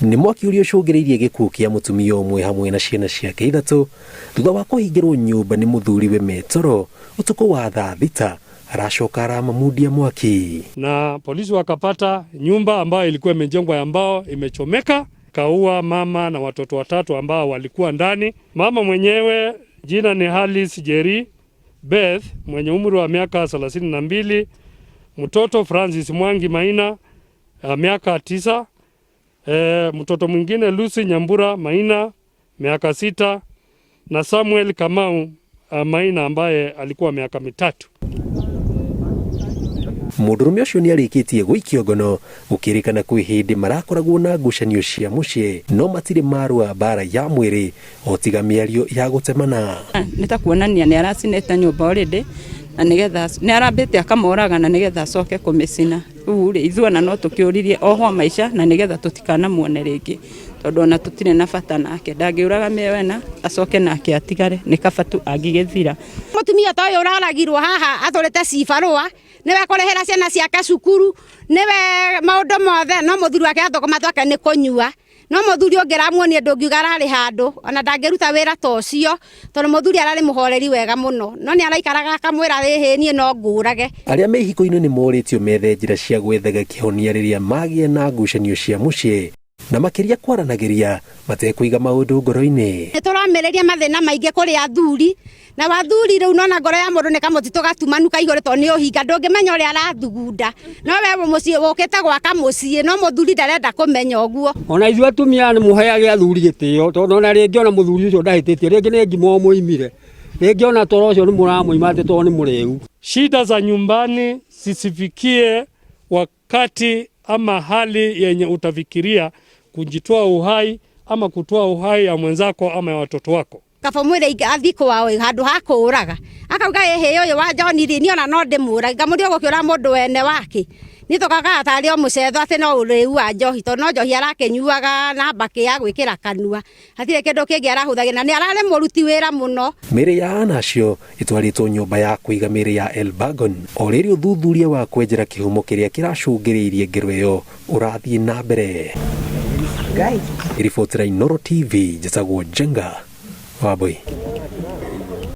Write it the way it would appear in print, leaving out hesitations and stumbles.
Nĩ mwaki ũrĩa ũcũngĩrĩirie gĩkuũ kĩa mũtumia ũmwe hamwe na ciana ciake 3 thutha wa kũhingĩrwo nyũmba nĩ mũthuriwe Metoro ũtukũ wa thaa 6 aracoka aramamundia mwaki. Na polisi wakapata nyumba ambayo ilikuwa imejengwa ya mbao imechomeka, kaua mama na watoto 3 ambao walikuwa ndani. Mama mwenyewe jina ni Alice Jerry Beth mwenye umri wa miaka 32, mtoto Francis Mwangi Maina miaka 9, mtoto mwingine Lucy Nyambura Maina miaka 6 na Samuel Kamau Maina ambaye alikuwa miaka 3. Mũndũrũme ũcio nĩ arĩkĩtie gũikio ngono gũkĩrĩkana kwĩ hĩndĩ marakoragwo na ngucanio cia mũciĩ no matirĩ marũa mbara ya mwĩrĩ o tiga mĩario ya gũtemana. Nĩ ta kuonania nĩ aracinĩte nyũmba already na nĩgetha nĩ arambĩte akamoraga na nĩgetha acoke kũmĩcina. Rĩu rĩ ithuona no tũkĩũririe oho maica na nĩgetha tũtikanamuone rĩngĩ tondũ ona tũtirĩ na bata nake ndangĩũraga mĩwena acoke nake atigare nĩ kabatu angĩgĩthira. Mũtumia ta ũyũ ũraragirwo haha atũrĩte cibarũa nĩwe kũrĩhĩra ciana ciake cukuru nĩwe maũndũ mothe no mũthuri wake athogoma twake nĩ kũnyua no mũthuri ũngĩ ramuonie ndũngiuga ararĩ handũ ona ndangĩruta wĩra ta ũcio tondũ mũthuri ararĩ mũhoreri wega mũno no nĩ araikaraga akamwĩra rĩhĩ niĩ no ngũrage. Arĩa me ihiko-inĩ nĩ morĩtio methe njĩra cia gwethaga kĩhonia rĩrĩa magĩa na ngucanio cia mũciĩ na makĩria kwaranagĩria matekũiga maũndũ ngoro-inĩ. Nĩ tũramĩrĩria mathĩna maingĩ kũrĩ athuri na wathuri rĩu nona ngoro ya mũndũ nĩ kamũtitũ gatumanu kaihũrĩtwo nĩ ũhinga ndũngĩmenya ũrĩa arathugunda no we mũciĩ wũkĩte gwaka mũciĩ no mũthuri ndarenda kũmenya ũguo. Ona ithuĩ atumia nĩ mũheage athuri gĩtĩo tondũ ona rĩngĩ ona mũthuri ũcio ndahĩtĩtie rĩngĩ nĩ ngimo mũimire rĩngĩ ona toro ũcio nĩ mũramũima atĩ tondũ nĩ mũrĩu. Shida za nyumbani sisifikie wakati ama hali yenye utafikiria kujitoa uhai ama kutoa uhai ya mwenzako ama ya watoto wako. Kaba mwĩre athi kwao handũ ha kũũraga akauga hĩ ũyũ wa John ni ona no ndĩmũũra ngamũria gũkĩũra mũndũ wene wake nĩ tũkaga atari o mũcetho atĩ no ũrĩu wa njohi tondũ no njohi arakĩnyuaga na mbakĩ ya gwĩkĩra kanua hatirĩ kĩndũ kĩngĩ arahũthagĩra na nĩ ararĩ mũruti wĩra mũno. Mĩrĩ ya anacio ĩtwarĩtwo nyũmba ya kũiga mĩrĩ ya Elbagon o rĩrĩ ũthuthuria wa kwenjera kĩhumo kĩrĩa kĩracũngĩrĩirie ngero ĩyo ũrathiĩ na mbere. Riboti ya Noro TV njĩtagwo Jenga Wabui.